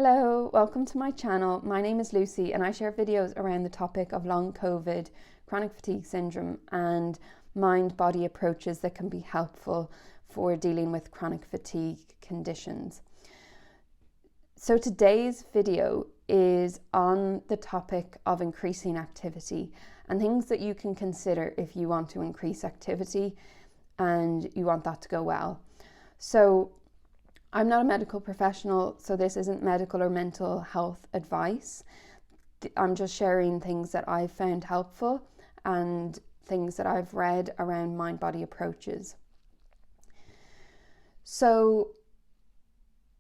Hello, welcome to my channel. My name is Lucy and I share videos around the topic of long COVID, chronic fatigue syndrome and mind-body approaches that can be helpful for dealing with chronic fatigue conditions. So today's video is on the topic of increasing activity and things that you can consider if you want to increase activity and you want that to go well. So I'm not a medical professional, so this isn't medical or mental health advice. I'm just sharing things that I've found helpful and things that I've read around mind-body approaches. So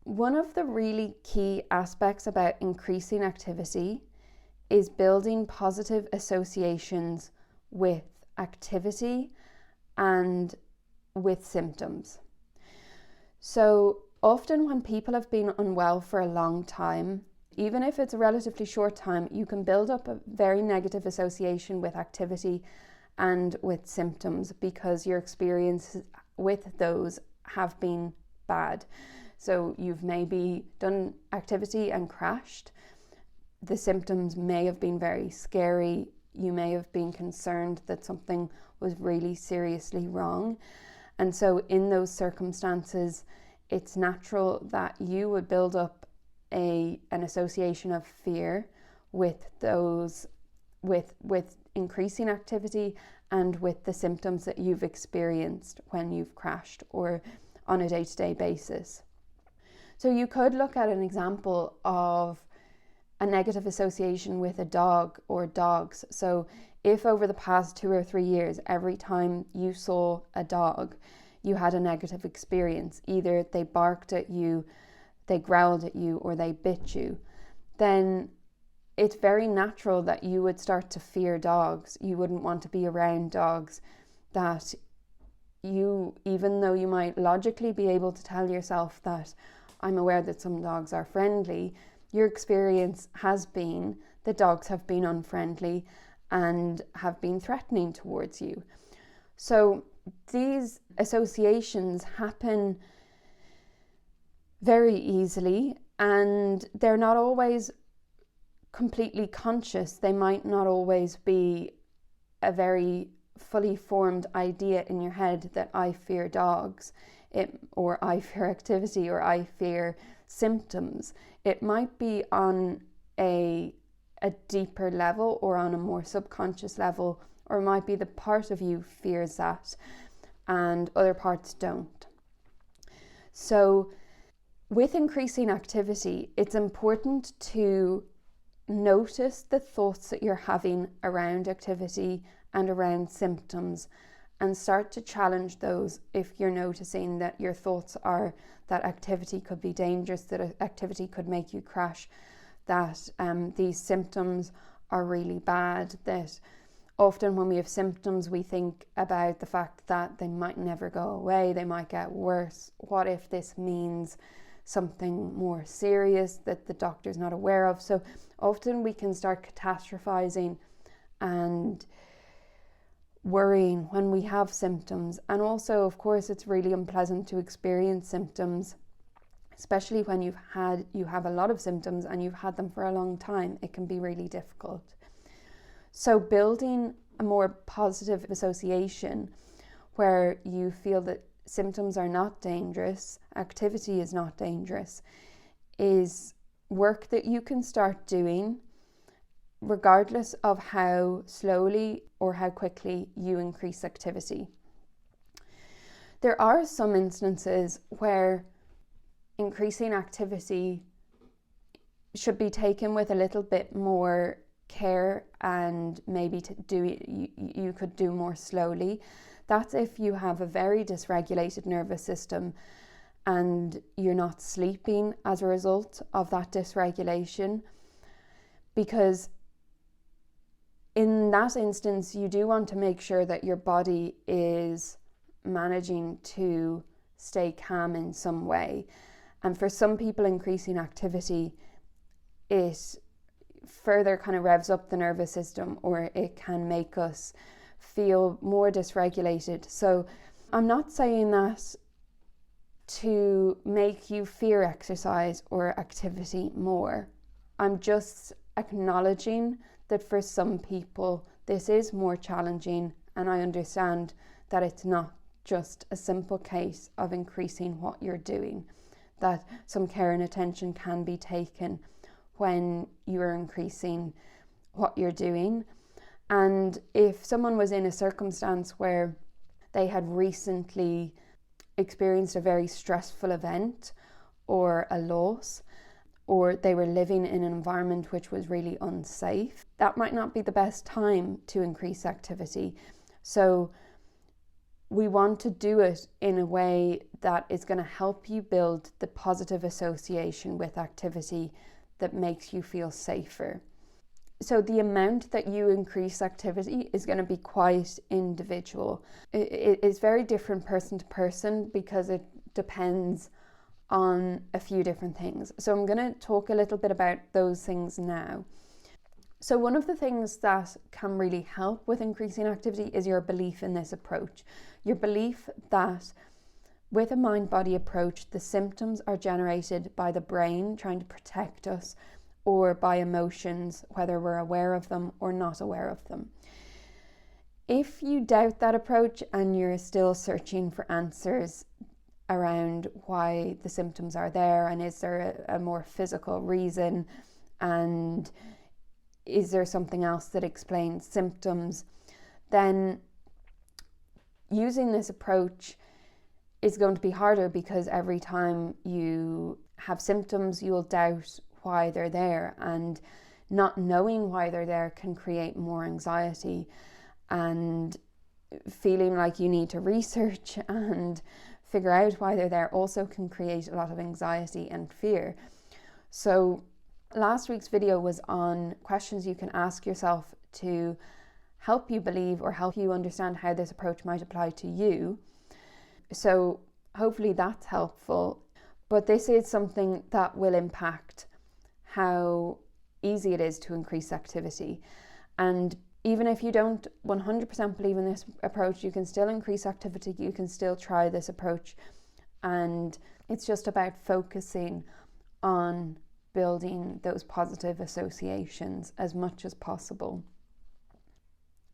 one of the really key aspects about increasing activity is building positive associations with activity and with symptoms. So often when people have been unwell for a long time, even if it's a relatively short time, you can build up a very negative association with activity and with symptoms because your experiences with those have been bad. So you've maybe done activity and crashed. The symptoms may have been very scary. You may have been concerned that something was really seriously wrong. And so in those circumstances, it's natural that you would build up an association of fear with those, with increasing activity and with the symptoms that you've experienced when you've crashed or on a day-to-day basis. So you could look at an example of a negative association with a dog or dogs. So if over the past 2 or 3 years, every time you saw a dog, you had a negative experience, either they barked at you, they growled at you, or they bit you, then it's very natural that you would start to fear dogs. You wouldn't want to be around dogs that you, even though you might logically be able to tell yourself that I'm aware that some dogs are friendly, your experience has been that dogs have been unfriendly and have been threatening towards you. So these associations happen very easily and they're not always completely conscious. They might not always be a very fully formed idea in your head that I fear dogs, or I fear activity, or I fear symptoms. It might be on a deeper level or on a more subconscious level, or it might be the part of you fears that and other parts don't. So with increasing activity, it's important to notice the thoughts that you're having around activity and around symptoms and start to challenge those if you're noticing that your thoughts are that activity could be dangerous, that activity could make you crash, that these symptoms are really bad, that often when we have symptoms, we think about the fact that they might never go away, they might get worse. What if this means something more serious that the doctor's not aware of? So often we can start catastrophizing and worrying when we have symptoms. And also, of course, it's really unpleasant to experience symptoms, especially when you have a lot of symptoms and you've had them for a long time. It can be really difficult. So building a more positive association where you feel that symptoms are not dangerous, activity is not dangerous, is work that you can start doing regardless of how slowly or how quickly you increase activity. There are some instances where increasing activity should be taken with a little bit more care and maybe you could do more slowly. That's if you have a very dysregulated nervous system and you're not sleeping as a result of that dysregulation, because in that instance you do want to make sure that your body is managing to stay calm in some way. And for some people, increasing activity, it further kind of revs up the nervous system, or it can make us feel more dysregulated. So I'm not saying that to make you fear exercise or activity more. I'm just acknowledging that for some people this is more challenging, and I understand that it's not just a simple case of increasing what you're doing, that some care and attention can be taken when you're increasing what you're doing. And if someone was in a circumstance where they had recently experienced a very stressful event or a loss, or they were living in an environment which was really unsafe, that might not be the best time to increase activity. So we want to do it in a way that is going to help you build the positive association with activity that makes you feel safer. So the amount that you increase activity is going to be quite individual. It is very different person to person because it depends on a few different things. So I'm going to talk a little bit about those things now. So one of the things that can really help with increasing activity is your belief in this approach. Your belief that with a mind-body approach, the symptoms are generated by the brain trying to protect us, or by emotions, whether we're aware of them or not aware of them. If you doubt that approach and you're still searching for answers around why the symptoms are there, and is there a more physical reason, and is there something else that explains symptoms, then using this approach is going to be harder, because every time you have symptoms, you'll doubt why they're there, and not knowing why they're there can create more anxiety, and feeling like you need to research and figure out why they're there also can create a lot of anxiety and fear. So last week's video was on questions you can ask yourself to help you believe or help you understand how this approach might apply to you. So hopefully that's helpful, but this is something that will impact how easy it is to increase activity. And even if you don't 100% believe in this approach, you can still increase activity, you can still try this approach, and it's just about focusing on building those positive associations as much as possible.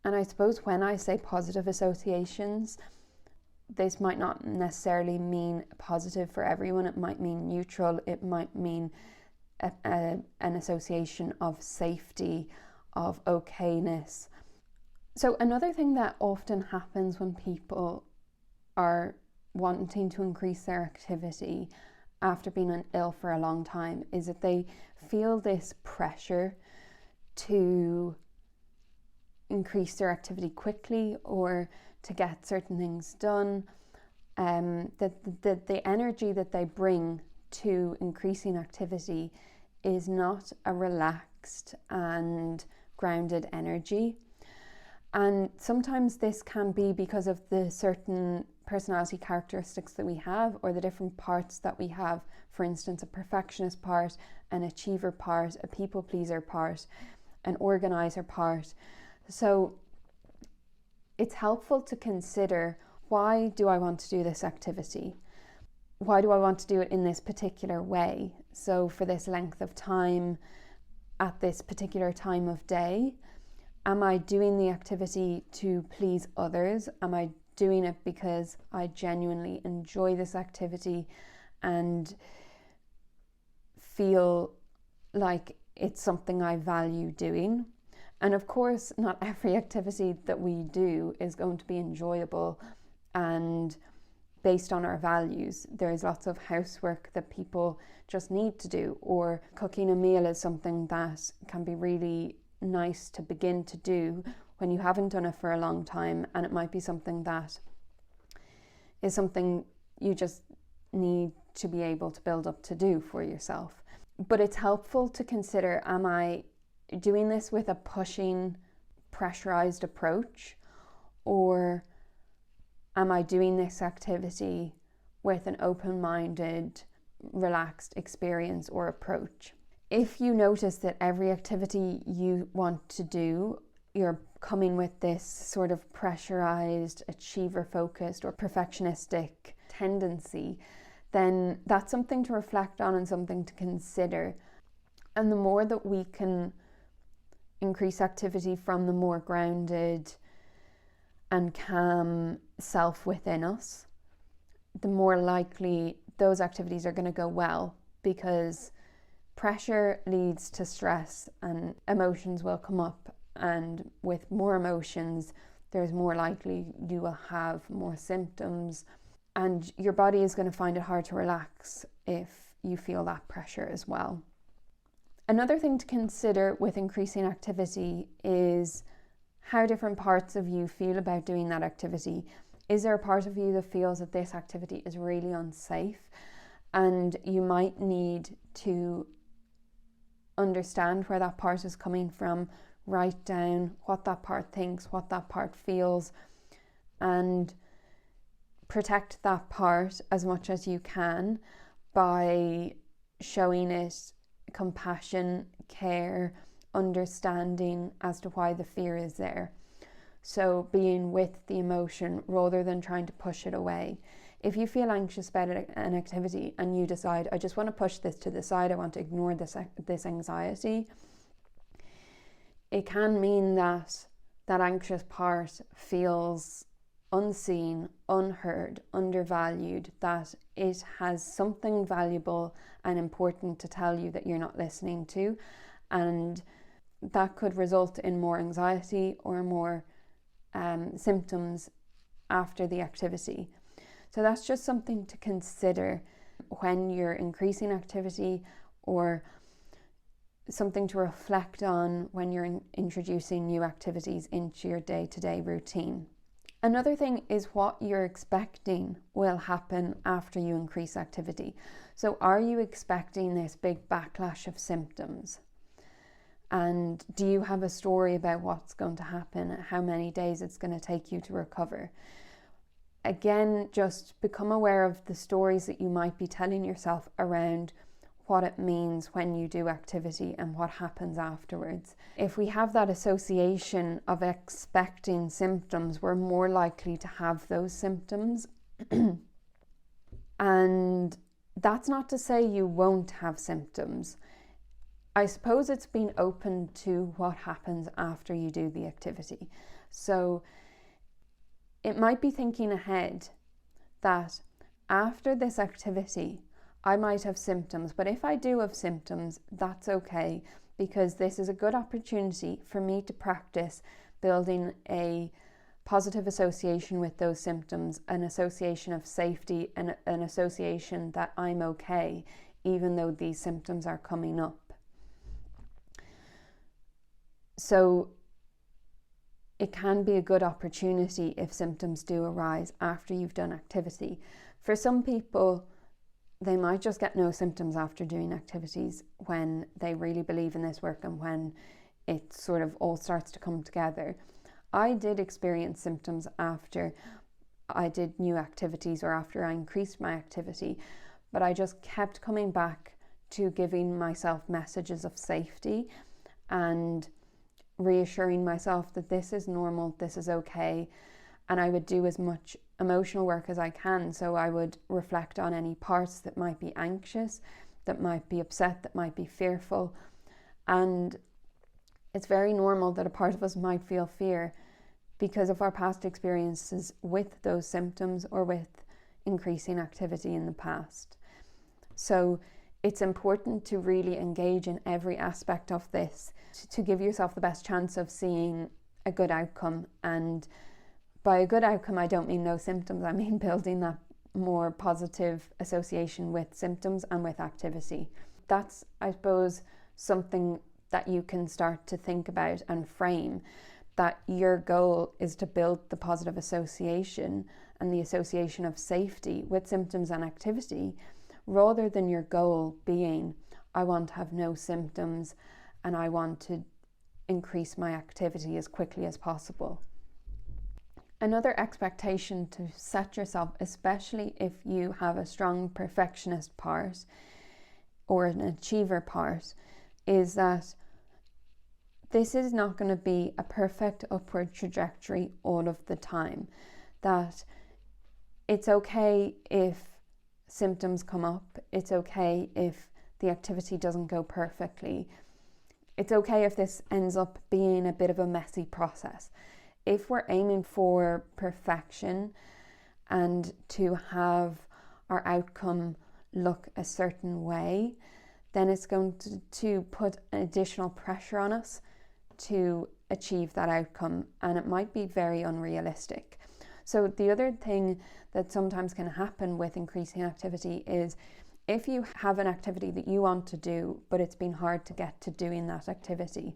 And I suppose when I say positive associations, this might not necessarily mean positive for everyone. It might mean neutral, it might mean an association of safety, of okayness. So another thing that often happens when people are wanting to increase their activity after being ill for a long time is that they feel this pressure to increase their activity quickly or to get certain things done. That the energy that they bring to increasing activity is not a relaxed and grounded energy. And sometimes this can be because of the certain personality characteristics that we have, or the different parts that we have. For instance, a perfectionist part, an achiever part, a people pleaser part, an organizer part. So it's helpful to consider, why do I want to do this activity? Why do I want to do it in this particular way? So for this length of time, at this particular time of day, am I doing the activity to please others? Am I doing it because I genuinely enjoy this activity and feel like it's something I value doing? And of course, not every activity that we do is going to be enjoyable and based on our values. There's lots of housework that people just need to do, or cooking a meal is something that can be really nice to begin to do when you haven't done it for a long time, and it might be something that is something you just need to be able to build up to do for yourself. But it's helpful to consider, am I doing this with a pushing, pressurized approach, or am I doing this activity with an open-minded, relaxed experience or approach? If you notice that every activity you want to do, you're coming with this sort of pressurized, achiever-focused or perfectionistic tendency, then that's something to reflect on and something to consider. And the more that we can increase activity from the more grounded and calm self within us, the more likely those activities are going to go well, because pressure leads to stress and emotions will come up, and with more emotions there's more likely you will have more symptoms, and your body is going to find it hard to relax if you feel that pressure as well. Another thing to consider with increasing activity is how different parts of you feel about doing that activity. Is there a part of you that feels that this activity is really unsafe, and you might need to understand where that part is coming from, write down what that part thinks, what that part feels, and protect that part as much as you can by showing it compassion, care, understanding as to why the fear is there. So being with the emotion rather than trying to push it away. If you feel anxious about an activity and you decide, I just want to push this to the side, I want to ignore this anxiety, it can mean that that anxious part feels unseen, unheard, undervalued, that it has something valuable and important to tell you that you're not listening to, and that could result in more anxiety or more symptoms after the activity. So that's just something to consider when you're increasing activity, or something to reflect on when you're introducing new activities into your day-to-day routine. Another thing is what you're expecting will happen after you increase activity. So are you expecting this big backlash of symptoms? And do you have a story about what's going to happen, how many days it's going to take you to recover? Again, just become aware of the stories that you might be telling yourself around what it means when you do activity and what happens afterwards. If we have that association of expecting symptoms, we're more likely to have those symptoms. And that's not to say you won't have symptoms. I suppose it's being open to what happens after you do the activity. So it might be thinking ahead that after this activity, I might have symptoms, but if I do have symptoms, that's okay, because this is a good opportunity for me to practice building a positive association with those symptoms, an association of safety, and an association that I'm okay, even though these symptoms are coming up. So it can be a good opportunity if symptoms do arise after you've done activity. For some people, they might just get no symptoms after doing activities when they really believe in this work and when it sort of all starts to come together. I did experience symptoms after I did new activities or after I increased my activity, but I just kept coming back to giving myself messages of safety and reassuring myself that this is normal, this is okay, and I would do as much emotional work as I can. So I would reflect on any parts that might be anxious, that might be upset, that might be fearful. And it's very normal that a part of us might feel fear because of our past experiences with those symptoms or with increasing activity in the past. So it's important to really engage in every aspect of this to give yourself the best chance of seeing a good outcome. And by a good outcome, I don't mean no symptoms. I mean building that more positive association with symptoms and with activity. That's, I suppose, something that you can start to think about and frame, that your goal is to build the positive association and the association of safety with symptoms and activity, rather than your goal being, I want to have no symptoms and I want to increase my activity as quickly as possible. Another expectation to set yourself, especially if you have a strong perfectionist part or an achiever part, is that this is not going to be a perfect upward trajectory all of the time. That it's okay if symptoms come up. It's okay if the activity doesn't go perfectly. It's okay if this ends up being a bit of a messy process. If we're aiming for perfection and to have our outcome look a certain way, then it's going to put additional pressure on us to achieve that outcome, and it might be very unrealistic. So the other thing that sometimes can happen with increasing activity is if you have an activity that you want to do, but it's been hard to get to doing that activity,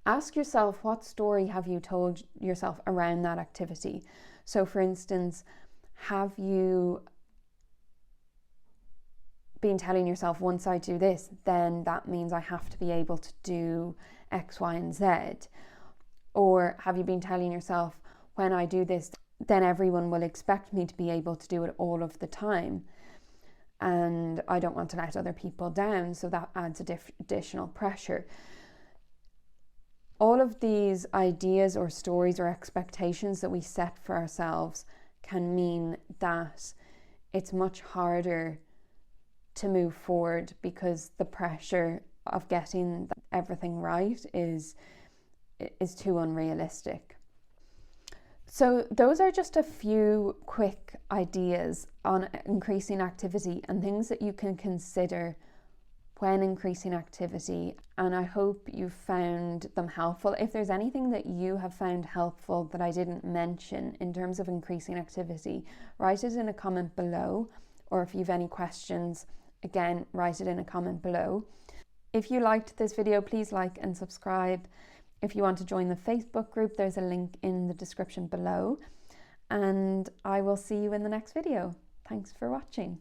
ask yourself, what story have you told yourself around that activity? So for instance, have you been telling yourself, once I do this, then that means I have to be able to do X, Y, and Z? Or have you been telling yourself, when I do this, then everyone will expect me to be able to do it all of the time, and I don't want to let other people down, so that adds additional pressure. All of these ideas or stories or expectations that we set for ourselves can mean that it's much harder to move forward, because the pressure of getting everything right is too unrealistic. So those are just a few quick ideas on increasing activity and things that you can consider when increasing activity, and I hope you found them helpful. If there's anything that you have found helpful that I didn't mention in terms of increasing activity, write it in a comment below, or if you've any questions, again, write it in a comment below. If you liked this video, please like and subscribe. If you want to join the Facebook group, there's a link in the description below, and I will see you in the next video. Thanks for watching.